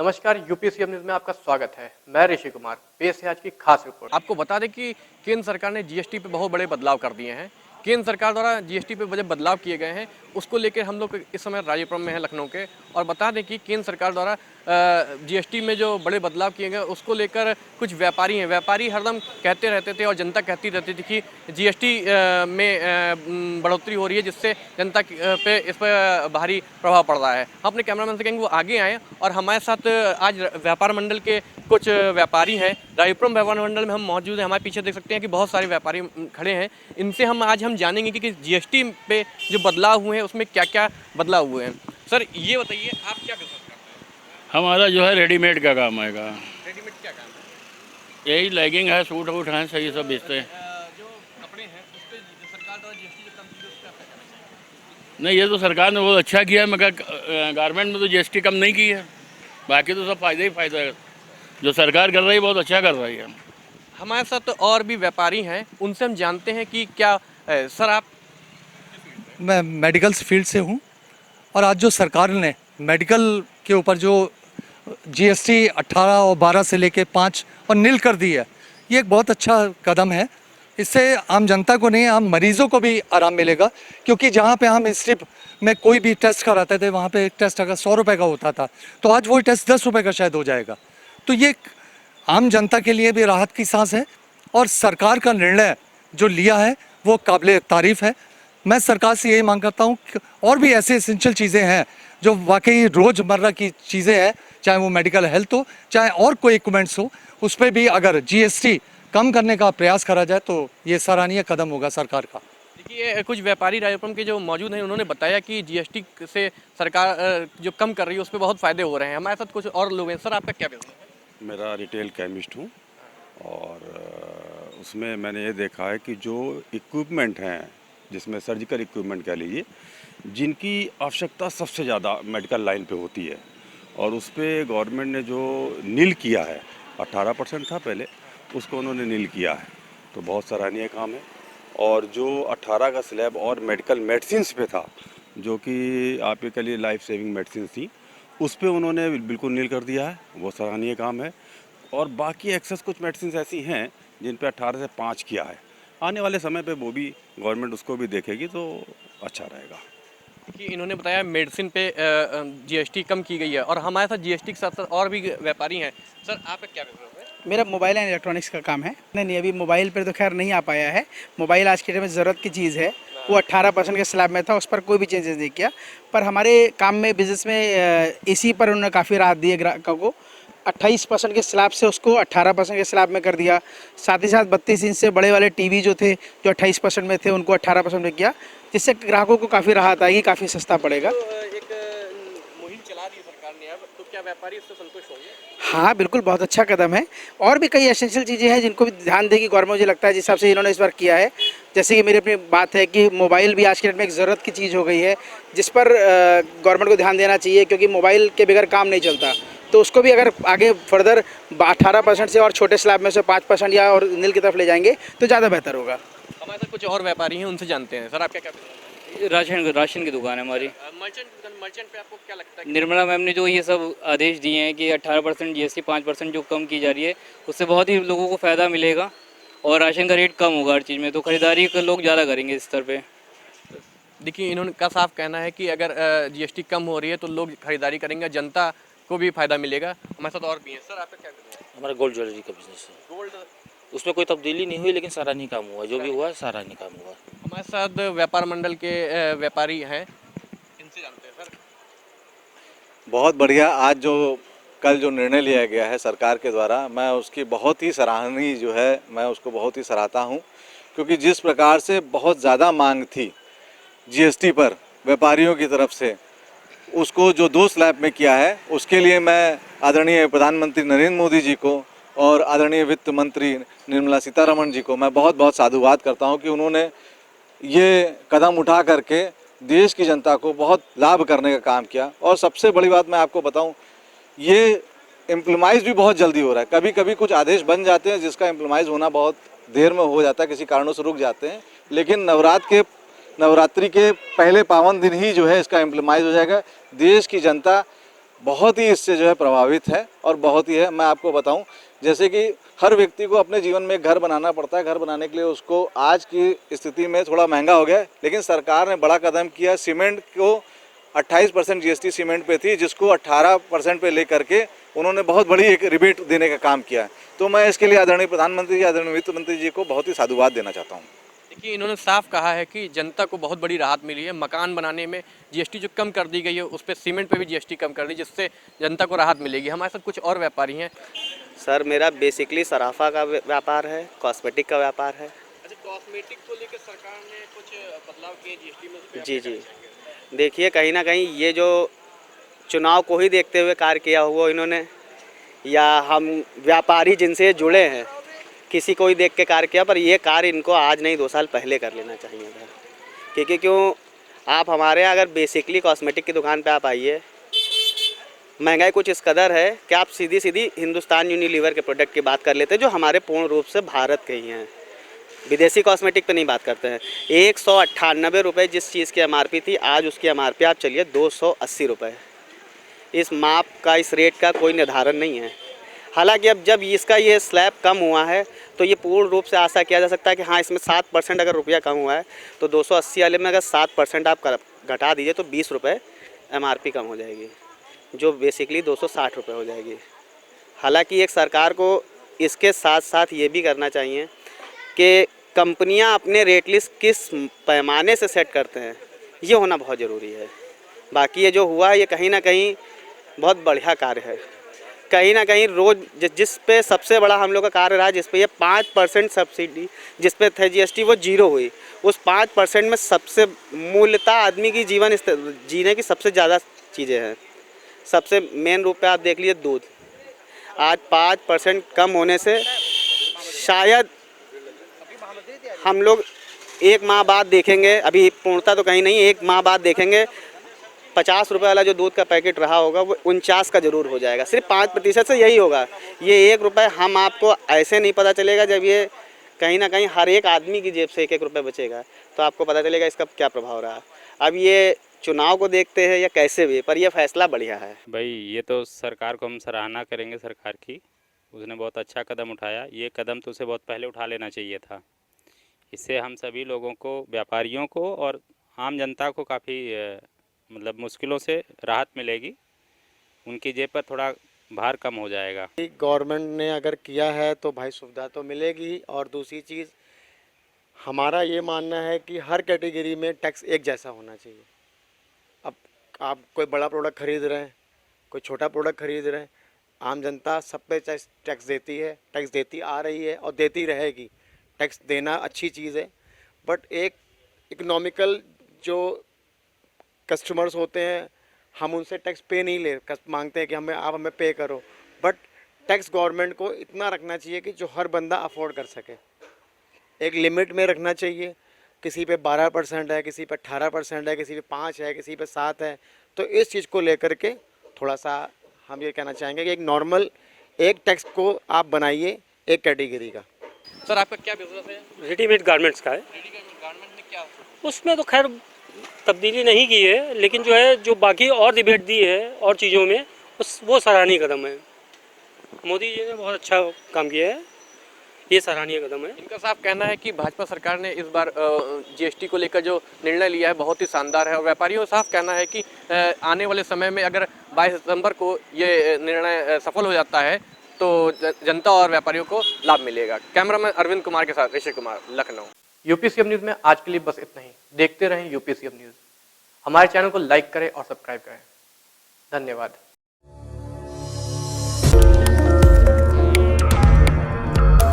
नमस्कार, यूपीसीएम न्यूज में आपका स्वागत है। मैं ऋषि कुमार। पेश है आज की खास रिपोर्ट। आपको बता दें कि केंद्र सरकार ने जीएसटी पे बहुत बड़े बदलाव कर दिए हैं। केंद्र सरकार द्वारा जीएसटी पे बड़े बदलाव किए गए हैं, उसको लेकर हम लोग इस समय राजीपुरम में हैं, लखनऊ के। और बता दें कि केंद्र सरकार द्वारा जीएसटी में जो बड़े बदलाव किए गए उसको लेकर कुछ व्यापारी हरदम कहते रहते थे और जनता कहती रहती थी कि जीएसटी में बढ़ोतरी हो रही है, जिससे जनता पे इस पर भारी प्रभाव पड़ रहा है। हम अपने कैमरामैन से कहेंगे वो आगे आए और हमारे साथ आज व्यापार मंडल के कुछ व्यापारी हैं। राजीपुरम व्यापार मंडल में हम मौजूद हैं। हमारे पीछे देख सकते हैं कि बहुत सारे व्यापारी खड़े हैं। इनसे हम जानेंगे कि जीएसटी पे जो बदलाव हुए हैं उसमें क्या क्या बदलाव हुए हैं। सर ये बताइए, आप क्या बिजनेस करते हैं? हमारा जो है रेडीमेड का काम आएगा। रेडीमेड क्या काम है? यही लेगिंग है, सूट वूट हैं, सही सब बेचते हैं। जो कपड़े हैं उस पर सरकार द्वारा जीएसटी जो कम की उस पर आप क्या कहना चाहेंगे? नहीं, ये तो सरकार ने बहुत अच्छा किया है, मगर गारमेंट में तो जीएसटी कम नहीं की है। बाकी तो सब फायदा ही फायदा है। जो सरकार कर रही है बहुत अच्छा कर रही है। हमारे साथ तो और भी व्यापारी हैं, उनसे हम जानते हैं कि क्या सर आप? मैं मेडिकल फील्ड से हूँ और आज जो सरकार ने मेडिकल के ऊपर जो जीएसटी 18 और 12 से लेके 5 और नील कर दी है, ये एक बहुत अच्छा कदम है। इससे आम जनता को नहीं, आम मरीजों को भी आराम मिलेगा, क्योंकि जहाँ पे हम स्ट्रिप में कोई भी टेस्ट कराते थे वहाँ पे एक टेस्ट अगर 100 रुपये का होता था तो आज वही टेस्ट 10 रुपये का शायद हो जाएगा। तो ये आम जनता के लिए भी राहत की सांस है और सरकार का निर्णय जो लिया है वो काबिल तारीफ़ है। मैं सरकार से यही मांग करता हूँ कि और भी ऐसे एसेंशियल चीज़ें हैं जो वाकई रोज़मर्रा की चीज़ें हैं, चाहे वो मेडिकल हेल्थ हो, चाहे और कोई इक्विपमेंट्स हो, उस पर भी अगर जीएसटी कम करने का प्रयास करा जाए तो ये सराहनीय कदम होगा सरकार का। देखिए, कुछ व्यापारी राजीपुरम के जो मौजूद हैं उन्होंने बताया कि जीएसटी से सरकार जो कम कर रही है उस पर बहुत फ़ायदे हो रहे हैं। हमारे साथ कुछ और लोग हैं। सर आपका क्या बिजनेस है? मेरा रिटेल केमिस्ट हूँ और उसमें मैंने ये देखा है कि जो इक्विपमेंट हैं, जिसमें सर्जिकल इक्विपमेंट कह लीजिए, जिनकी आवश्यकता सबसे ज़्यादा मेडिकल लाइन पे होती है, और उस पर गवर्नमेंट ने जो नील किया है, 18% था पहले, उसको उन्होंने नील किया है, तो बहुत सराहनीय काम है। और जो 18 का स्लैब और मेडिकल मेडिसिन्स पे था, जो कि आपके लिए लाइफ सेविंग मेडिसिन थी, उस पर उन्होंने बिल्कुल नील कर दिया है, वो सराहनीय काम है। और बाकी एक्सेस कुछ मेडिसिन ऐसी हैं जिन पे 18 से 5 किया है। आने वाले समय पे वो भी गवर्नमेंट उसको भी देखेगी तो अच्छा रहेगा। कि इन्होंने बताया मेडिसिन पे जीएसटी कम की गई है। और हमारे साथ जीएसटी के साथ साथ और भी व्यापारी हैं। सर आपका क्या बिजनेस है? मेरा मोबाइल एंड इलेक्ट्रॉनिक्स का काम है। नहीं, अभी मोबाइल पर तो खैर नहीं आ पाया है। मोबाइल आज के डेट में ज़रूरत की चीज़ है। वो 18% के स्लैब में था, उस पर कोई भी चेंजेस नहीं किया। पर हमारे काम में, बिज़नेस में इसी पर उन्होंने काफ़ी राहत दी है ग्राहकों को। 28% के स्लैब से उसको 18% के स्लैब में कर दिया। साथ ही साथ 32 इंच से बड़े वाले टीवी जो थे, जो 28% में थे, उनको 18% में किया, जिससे ग्राहकों को काफ़ी राहत आएगी, काफ़ी सस्ता पड़ेगा। तो एक मुहिम चला दी सरकार ने अब, तो क्या व्यापारी इससे संतुष्ट होंगे? हाँ बिल्कुल, बहुत अच्छा कदम है। और भी कई एसेंशियल चीज़ें हैं जिनको भी ध्यान देगी गवर्नमेंट, मुझे लगता है जिस हिसाब से इन्होंने इस बार किया है। जैसे कि मेरी अपनी बात है कि मोबाइल भी आज के डेट में एक ज़रूरत की चीज़ हो गई है, जिस पर गवर्नमेंट को ध्यान देना चाहिए, क्योंकि मोबाइल के बगैर काम नहीं चलता। तो उसको भी अगर आगे फर्दर 18% से और छोटे स्लैब में से 5% या और नील की तरफ ले जाएंगे तो ज़्यादा बेहतर होगा। हमारे साथ कुछ और व्यापारी हैं, उनसे जानते हैं। सर आपका क्या बिजनेस है? राशन की दुकान है हमारी। मर्चेंट पे आपको क्या लगता है? निर्मला मैम ने जो ये सब आदेश दिए हैं कि 18% जीएसटी 5% जो कम की जा रही है, उससे बहुत ही लोगों को फ़ायदा मिलेगा और राशन का रेट कम होगा हर चीज़ में, तो ख़रीदारी का लोग ज़्यादा करेंगे इस स्तर पे। देखिए, इन्होंने का साफ कहना है कि अगर जीएसटी कम हो रही है तो लोग खरीदारी करेंगे, जनता को भी फायदा मिलेगा। हमारे साथ और भी हैं। सर आपका क्या बिजनेस है? हमारा गोल्ड ज्वेलरी का बिजनेस है। गोल्ड, उसमें कोई तब्दीली नहीं हुई, लेकिन सराहनीय काम हुआ, जो भी हुआ सराहनीय काम हुआ। हमारे साथ व्यापार मंडल के व्यापारी हैं, इनसे जानते हैं। सर बहुत बढ़िया। आज जो कल जो निर्णय लिया गया है सरकार के द्वारा, मैं उसकी बहुत ही सराहनीय जो है, मैं उसको बहुत ही सराहता हूँ, क्योंकि जिस प्रकार से बहुत ज़्यादा मांग थी जीएसटी पर व्यापारियों की तरफ से, उसको जो 2 स्लैब में किया है, उसके लिए मैं आदरणीय प्रधानमंत्री नरेंद्र मोदी जी को और आदरणीय वित्त मंत्री निर्मला सीतारमण जी को मैं बहुत बहुत साधुवाद करता हूं कि उन्होंने ये कदम उठा करके देश की जनता को बहुत लाभ करने का काम किया। और सबसे बड़ी बात मैं आपको बताऊं, ये इम्प्लीमाइज़ भी बहुत जल्दी हो रहा है। कभी कभी कुछ आदेश बन जाते हैं जिसका इम्प्लीमाइज़ होना बहुत देर में हो जाता है, किसी कारणों से रुक जाते हैं, लेकिन नवरात्रि के पहले पावन दिन ही जो है इसका इम्प्लीमाइज़ हो जाएगा। देश की जनता बहुत ही इससे जो है प्रभावित है और बहुत ही है। मैं आपको बताऊं, जैसे कि हर व्यक्ति को अपने जीवन में एक घर बनाना पड़ता है। घर बनाने के लिए उसको आज की स्थिति में थोड़ा महंगा हो गया है, लेकिन सरकार ने बड़ा कदम किया। सीमेंट को 28% जीएसटी सीमेंट पे थी, जिसको 18% पे लेकर के उन्होंने बहुत बड़ी एक रिबेट देने का काम किया है। तो मैं इसके लिए आदरणीय प्रधानमंत्री जी, आदरणीय वित्त मंत्री जी को बहुत ही साधुवाद देना चाहता हूँ। देखिए, इन्होंने साफ कहा है कि जनता को बहुत बड़ी राहत मिली है। मकान बनाने में जीएसटी जो कम कर दी गई है, उस पर सीमेंट पे भी जीएसटी कम कर दी, जिससे जनता को राहत मिलेगी। हमारे साथ कुछ और व्यापारी हैं। सर मेरा बेसिकली सराफा का व्यापार है, कॉस्मेटिक का व्यापार है। अच्छा, कॉस्मेटिक को लेकर सरकार ने कुछ बदलाव किए जीएसटी में? जी जी, देखिए कहीं ना कहीं ये जो चुनाव को ही देखते हुए कार्य किया हुआ इन्होंने, या हम व्यापारी जिनसे जुड़े हैं किसी को ही देख के कार्य किया, पर ये कार्य इनको आज नहीं 2 साल पहले कर लेना चाहिए था। क्योंकि क्यों, आप हमारे अगर बेसिकली कॉस्मेटिक की दुकान पे आप आइए, महंगाई कुछ इस कदर है कि आप सीधी सीधी हिंदुस्तान यूनिलीवर के प्रोडक्ट की बात कर लेते हैं, जो हमारे पूर्ण रूप से भारत के ही हैं। विदेशी कॉस्मेटिक पे नहीं बात करते हैं। 198 रुपये जिस चीज़ की एमआरपी थी, आज उसकी एमआरपी आप चलिए 280 रुपये। इस माप का, इस रेट का कोई निर्धारण नहीं है। हालांकि अब जब इसका ये स्लैब कम हुआ है, तो ये पूर्ण रूप से आशा किया जा सकता है कि हाँ, इसमें 7% अगर रुपया कम हुआ है, तो 280 वाले में अगर 7% आप घटा दीजिए तो 20 रुपये एमआरपी कम हो जाएगी, जो बेसिकली 260 रुपये हो जाएगी। हालांकि एक सरकार को इसके साथ साथ ये भी करना चाहिए कि कंपनियां अपने रेट लिस्ट किस पैमाने से सेट करते हैं, ये होना बहुत ज़रूरी है। बाकी ये जो हुआ, ये कहीं ना कहीं बहुत बढ़िया कार्य है। कहीं ना कहीं रोज़ जिस पे सबसे बड़ा हम लोग का कार्य रहा, जिस पे ये 5% सब्सिडी जिस पे थे जीएसटी, वो 0 हुई। उस 5% में सबसे मूलतः आदमी की जीवन जीने की सबसे ज़्यादा चीज़ें हैं। सबसे मेन रूप पे आप देख लीजिए दूध, आज 5% कम होने से शायद हम लोग 1 माह बाद देखेंगे, अभी पूर्णता तो कहीं नहीं, 1 माह बाद देखेंगे 50 रुपये वाला जो दूध का पैकेट रहा होगा वो 49 का ज़रूर हो जाएगा। सिर्फ 5% से यही होगा। ये 1 रुपये हम आपको ऐसे नहीं पता चलेगा, जब ये कहीं ना कहीं हर एक आदमी की जेब से 1-1 रुपये बचेगा, तो आपको पता चलेगा इसका क्या प्रभाव रहा। अब ये चुनाव को देखते हैं या कैसे भी, पर यह फैसला बढ़िया है। भाई ये तो सरकार को हम सराहना करेंगे, सरकार की, उसने बहुत अच्छा कदम उठाया। ये कदम तो उसे बहुत पहले उठा लेना चाहिए था। इससे हम सभी लोगों को, व्यापारियों को और आम जनता को काफ़ी मतलब मुश्किलों से राहत मिलेगी। उनकी जेब पर थोड़ा भार कम हो जाएगा। गवर्नमेंट ने अगर किया है तो भाई सुविधा तो मिलेगी। और दूसरी चीज़, हमारा ये मानना है कि हर कैटेगरी में टैक्स एक जैसा होना चाहिए। अब आप कोई बड़ा प्रोडक्ट खरीद रहे हैं, कोई छोटा प्रोडक्ट खरीद रहे हैं, आम जनता सब पे टैक्स देती है, टैक्स देती आ रही है और देती रहेगी। टैक्स देना अच्छी चीज़ है, बट एक इकोनॉमिकल जो कस्टमर्स होते हैं, हम उनसे टैक्स पे नहीं ले मांगते हैं कि आप हमें पे करो, बट टैक्स गवर्नमेंट को इतना रखना चाहिए कि जो हर बंदा अफोर्ड कर सके। एक लिमिट में रखना चाहिए। किसी पे 12% है, किसी पे 18% है, किसी पे 5 है, किसी पे 7 है। तो इस चीज़ को लेकर के थोड़ा सा हम ये कहना चाहेंगे कि एक नॉर्मल एक टैक्स को आप बनाइए एक कैटेगरी का। सर, आपका क्या बिजनेस है? रेडीमेड गारमेंट्स का है। रेडीमेड गारमेंट में क्या उसमें तो खैर तब्दीली नहीं की है, लेकिन जो है जो बाकी और रिबेट दी है और चीज़ों में, वो सराहनीय कदम है। मोदी जी ने बहुत अच्छा काम किया है, ये सराहनीय कदम है। इनका साफ कहना है कि भाजपा सरकार ने इस बार जीएसटी को लेकर जो निर्णय लिया है बहुत ही शानदार है। और व्यापारियों का साफ कहना है कि आने वाले समय में अगर 22 दिसंबर को ये निर्णय सफल हो जाता है तो जनता और व्यापारियों को लाभ मिलेगा। कैमरामैन अरविंद कुमार के साथ ऋषि कुमार, लखनऊ। यूपीसीएम न्यूज़ में आज के लिए बस इतना ही। देखते रहें यूपीसीएम न्यूज़। हमारे चैनल को लाइक करें और सब्सक्राइब करें। धन्यवाद।